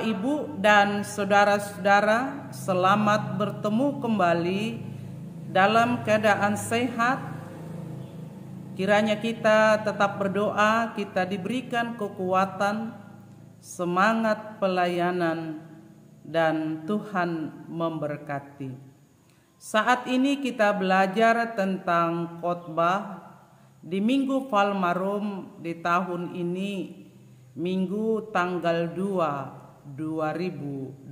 Bapak, Ibu, dan saudara-saudara, selamat bertemu kembali dalam keadaan sehat. Kiranya kita tetap berdoa, kita diberikan kekuatan, semangat pelayanan, dan Tuhan memberkati. Saat ini kita belajar tentang khotbah di Minggu Falmarum di tahun ini, Minggu tanggal 2 2023,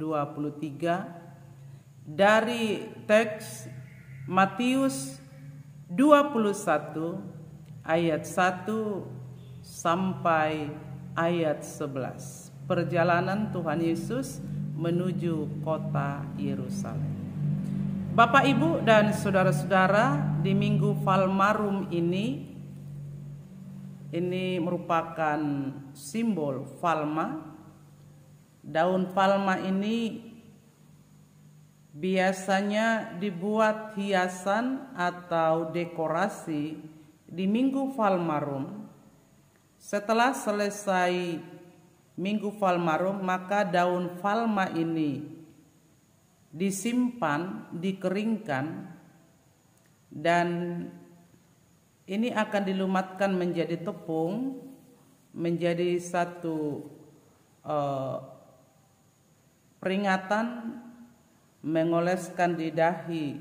dari teks Matius 21 ayat 1 sampai ayat 11. Perjalanan Tuhan Yesus menuju kota Yerusalem. Bapak, Ibu, dan saudara-saudara, di Minggu Falmarum ini merupakan simbol palma. Daun palma ini biasanya dibuat hiasan atau dekorasi di Minggu Falmarum. Setelah selesai Minggu Falmarum, maka daun palma ini disimpan, dikeringkan, dan ini akan dilumatkan menjadi tepung, menjadi satu peringatan, mengoleskan di dahi,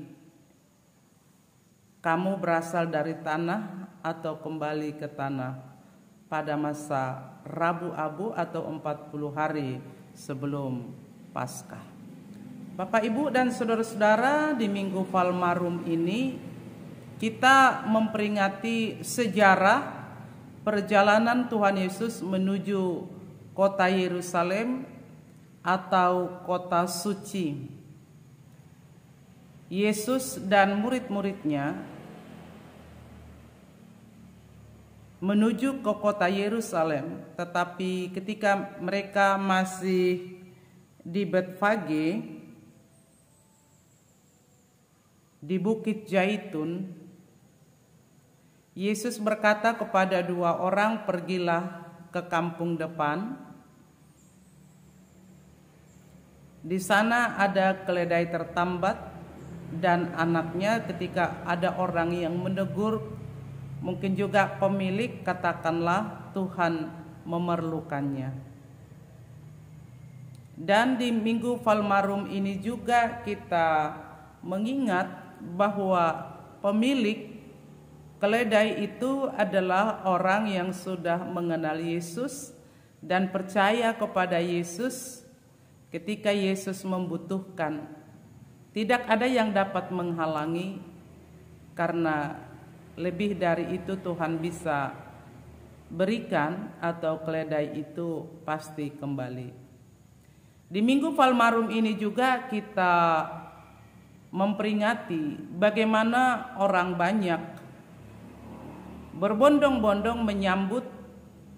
kamu berasal dari tanah atau kembali ke tanah, pada masa Rabu Abu atau 40 hari sebelum Paskah. Bapak, Ibu, dan saudara-saudara, di Minggu Falmarum ini kita memperingati sejarah perjalanan Tuhan Yesus menuju kota Yerusalem atau kota suci. Yesus dan murid-muridnya menuju ke kota Yerusalem, tetapi ketika mereka masih di Betfage, di Bukit Zaitun, Yesus berkata kepada dua orang, pergilah ke kampung depan. Di sana ada keledai tertambat dan anaknya. Ketika ada orang yang menegur, mungkin juga pemilik, katakanlah Tuhan memerlukannya. Dan di Minggu Falmarum ini juga kita mengingat bahwa pemilik keledai itu adalah orang yang sudah mengenal Yesus dan percaya kepada Yesus ketika Yesus membutuhkan. Tidak ada yang dapat menghalangi, karena lebih dari itu Tuhan bisa berikan, atau keledai itu pasti kembali. Di Minggu Falmarum ini juga kita memperingati bagaimana orang banyak berbondong-bondong menyambut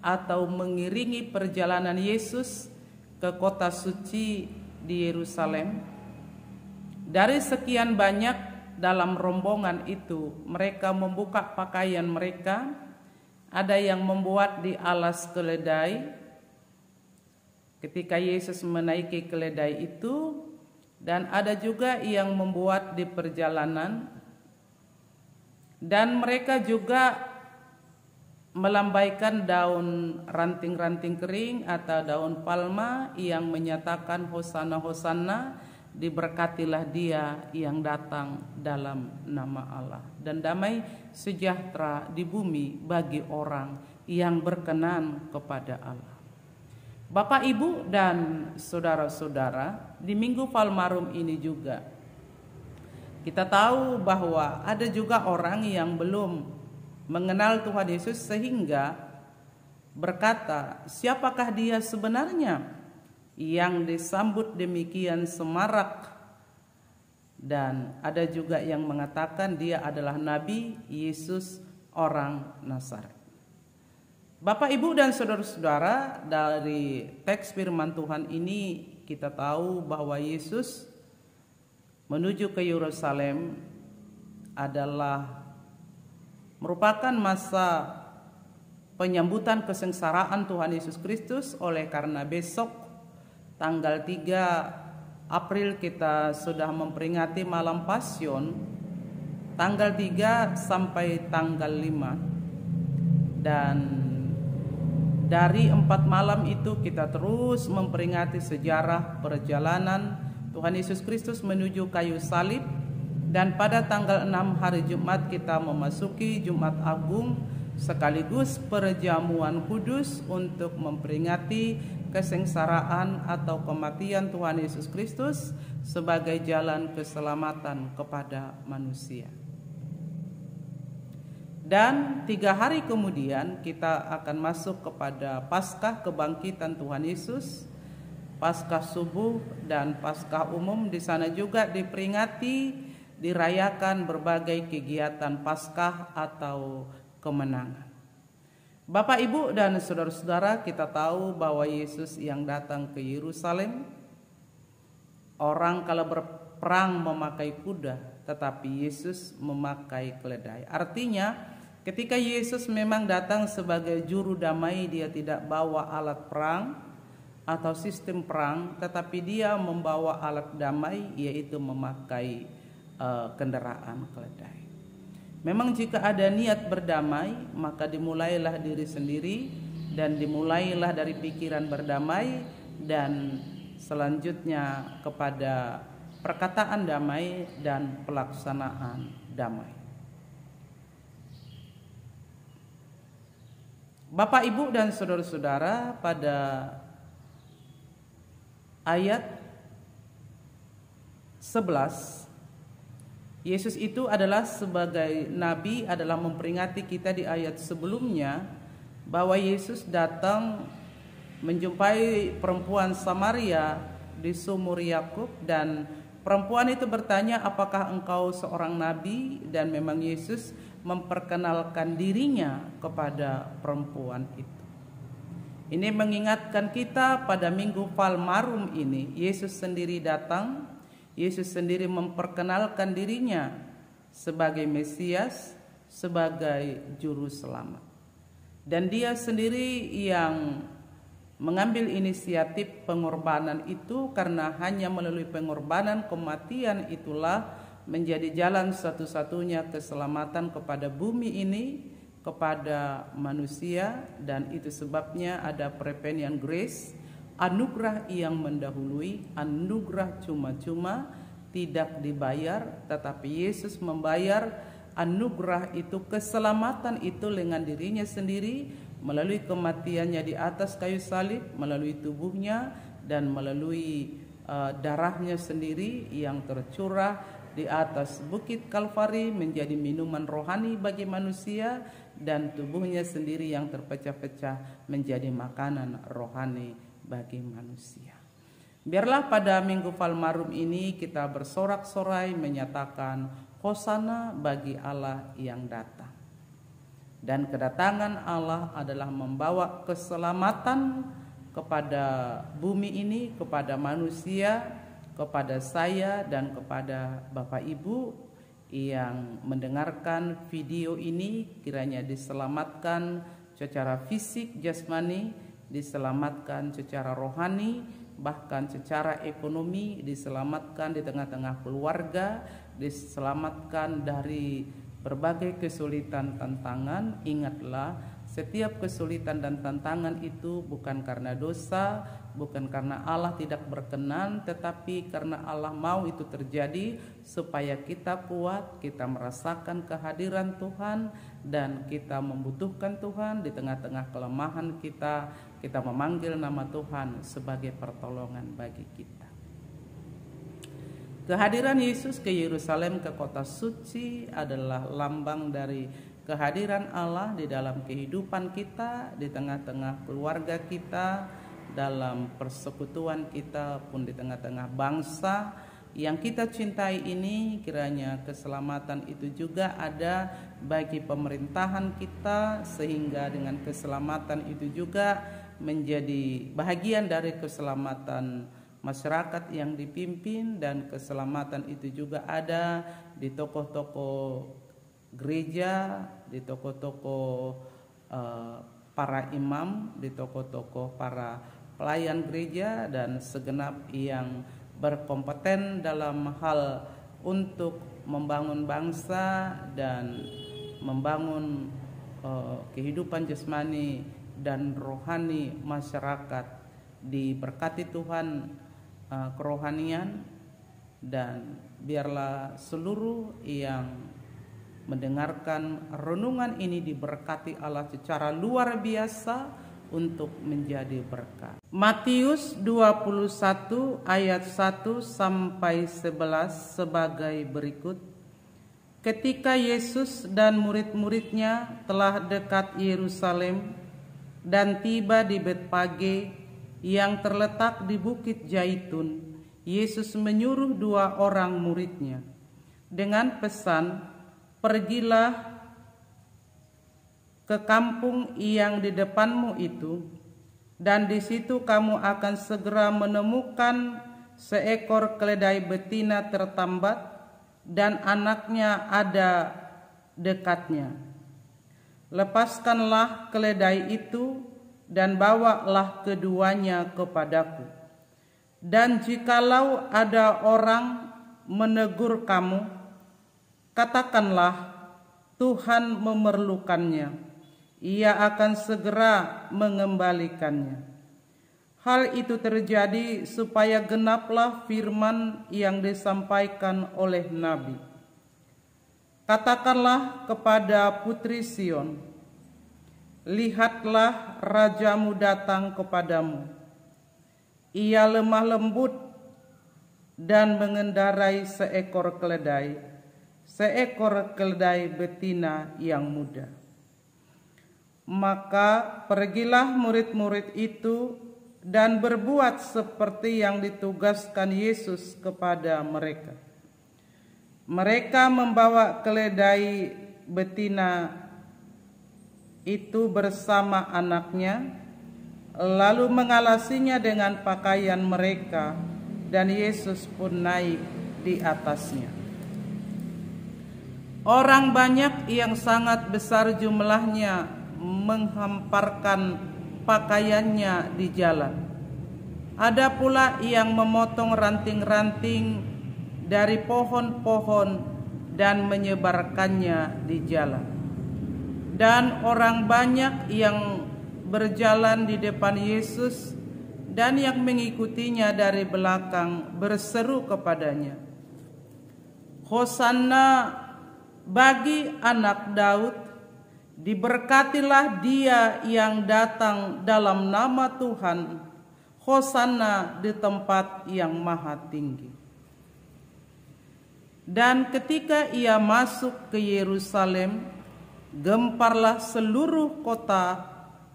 atau mengiringi perjalanan Yesus ke kota suci di Yerusalem. Dari sekian banyak dalam rombongan itu, mereka membuka pakaian mereka, ada yang membuat di alas keledai ketika Yesus menaiki keledai itu, dan ada juga yang membuat di perjalanan, dan mereka juga melambaikan daun ranting-ranting kering atau daun palma yang menyatakan Hosana Hosana, diberkatilah dia yang datang dalam nama Allah, dan damai sejahtera di bumi bagi orang yang berkenan kepada Allah. Bapak, Ibu, dan saudara-saudara, di Minggu Falmarum ini juga kita tahu bahwa ada juga orang yang belum mengenal Tuhan Yesus sehingga berkata, siapakah dia sebenarnya yang disambut demikian semarak? Dan ada juga yang mengatakan dia adalah Nabi Yesus orang Nazaret. Bapak, Ibu, dan saudara-saudara, dari teks firman Tuhan ini kita tahu bahwa Yesus menuju ke Yerusalem adalah merupakan masa penyambutan kesengsaraan Tuhan Yesus Kristus, oleh karena besok Tanggal 3 April kita sudah memperingati malam Pasion, tanggal 3 sampai tanggal 5. Dan dari 4 malam itu kita terus memperingati sejarah perjalanan Tuhan Yesus Kristus menuju kayu salib. Dan pada tanggal 6 hari Jumat kita memasuki Jumat Agung sekaligus perjamuan kudus untuk memperingati kesengsaraan atau kematian Tuhan Yesus Kristus sebagai jalan keselamatan kepada manusia. Dan 3 hari kemudian kita akan masuk kepada Paskah kebangkitan Tuhan Yesus, Paskah subuh dan Paskah umum. Di sana juga diperingati, dirayakan berbagai kegiatan Paskah atau kemenangan. Bapak, Ibu, dan saudara-saudara, kita tahu bahwa Yesus yang datang ke Yerusalem, orang kalau berperang memakai kuda, tetapi Yesus memakai keledai. Artinya, ketika Yesus memang datang sebagai juru damai, dia tidak bawa alat perang atau sistem perang, tetapi dia membawa alat damai, yaitu memakai kendaraan keledai. Memang jika ada niat berdamai, maka dimulailah diri sendiri dan dimulailah dari pikiran berdamai, dan selanjutnya kepada perkataan damai dan pelaksanaan damai. Bapak, Ibu, dan saudara-saudara, pada ayat 11, Yesus itu adalah sebagai nabi, adalah memperingati kita di ayat sebelumnya bahwa Yesus datang menjumpai perempuan Samaria di sumur Yakub, dan perempuan itu bertanya, apakah engkau seorang nabi? Dan memang Yesus memperkenalkan dirinya kepada perempuan itu. Ini mengingatkan kita pada Minggu Palmarum ini, Yesus sendiri datang, Yesus sendiri memperkenalkan dirinya sebagai Mesias, sebagai juru selamat. Dan dia sendiri yang mengambil inisiatif pengorbanan itu, karena hanya melalui pengorbanan kematian itulah menjadi jalan satu-satunya keselamatan kepada bumi ini, kepada manusia. Dan itu sebabnya ada prepenian grace, anugerah yang mendahului, anugerah cuma-cuma, tidak dibayar, tetapi Yesus membayar anugerah itu, keselamatan itu dengan dirinya sendiri, melalui kematiannya di atas kayu salib, melalui tubuhnya dan melalui darahnya sendiri yang tercurah di atas bukit Kalvari menjadi minuman rohani bagi manusia, dan tubuhnya sendiri yang terpecah-pecah menjadi makanan rohani bagi manusia. Biarlah pada Minggu Palmarum ini kita bersorak-sorai menyatakan Hosana bagi Allah yang datang. Dan kedatangan Allah adalah membawa keselamatan kepada bumi ini, kepada manusia, kepada saya dan kepada Bapak Ibu yang mendengarkan video ini. Kiranya diselamatkan secara fisik, jasmani, diselamatkan secara rohani, bahkan secara ekonomi, diselamatkan di tengah-tengah keluarga, diselamatkan dari berbagai kesulitan tantangan. Ingatlah, setiap kesulitan dan tantangan itu bukan karena dosa, bukan karena Allah tidak berkenan, tetapi karena Allah mau itu terjadi supaya kita kuat, kita merasakan kehadiran Tuhan, dan kita membutuhkan Tuhan di tengah-tengah kelemahan kita. Kita memanggil nama Tuhan sebagai pertolongan bagi kita. Kehadiran Yesus ke Yerusalem, ke kota suci, adalah lambang dari kehadiran Allah di dalam kehidupan kita, di tengah-tengah keluarga kita, dalam persekutuan kita pun di tengah-tengah bangsa yang kita cintai ini. Kiranya keselamatan itu juga ada bagi pemerintahan kita, sehingga dengan keselamatan itu juga menjadi bahagian dari keselamatan masyarakat yang dipimpin, dan keselamatan itu juga ada di tokoh-tokoh gereja, di tokoh-tokoh para imam, di tokoh-tokoh para pelayan gereja dan segenap yang berkompeten dalam hal untuk membangun bangsa dan membangun kehidupan jasmani dan rohani masyarakat. Diberkati Tuhan kerohanian, dan biarlah seluruh yang mendengarkan renungan ini diberkati Allah secara luar biasa untuk menjadi berkat. Matius 21 ayat 1 sampai 11 sebagai berikut. Ketika Yesus dan murid-muridnya telah dekat Yerusalem dan tiba di Betfage yang terletak di Bukit Zaitun, Yesus menyuruh 2 orang muridnya dengan pesan, "Pergilah ke kampung yang di depanmu itu, dan di situ kamu akan segera menemukan seekor keledai betina tertambat dan anaknya ada dekatnya. Lepaskanlah keledai itu dan bawalah keduanya kepadaku. Dan jikalau ada orang menegur kamu, katakanlah, Tuhan memerlukannya. Ia akan segera mengembalikannya." Hal itu terjadi supaya genaplah firman yang disampaikan oleh Nabi. "Katakanlah kepada putri Sion, lihatlah rajamu datang kepadamu. Ia lemah lembut dan mengendarai seekor keledai betina yang muda." Maka pergilah murid-murid itu dan berbuat seperti yang ditugaskan Yesus kepada mereka. Mereka membawa keledai betina itu bersama anaknya, lalu mengalasinya dengan pakaian mereka, dan Yesus pun naik di atasnya. Orang banyak yang sangat besar jumlahnya menghamparkan pakaiannya di jalan. Ada pula yang memotong ranting-ranting dari pohon-pohon dan menyebarkannya di jalan. Dan orang banyak yang berjalan di depan Yesus dan yang mengikutinya dari belakang berseru kepadanya, "Hosanna bagi anak Daud, diberkatilah dia yang datang dalam nama Tuhan, Hosanna di tempat yang maha tinggi." Dan ketika ia masuk ke Yerusalem, gemparlah seluruh kota,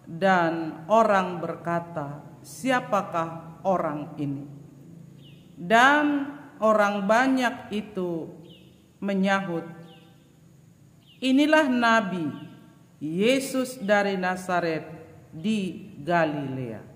dan orang berkata, "Siapakah orang ini?" Dan orang banyak itu menyahut, "Inilah Nabi Yesus dari Nazaret di Galilea."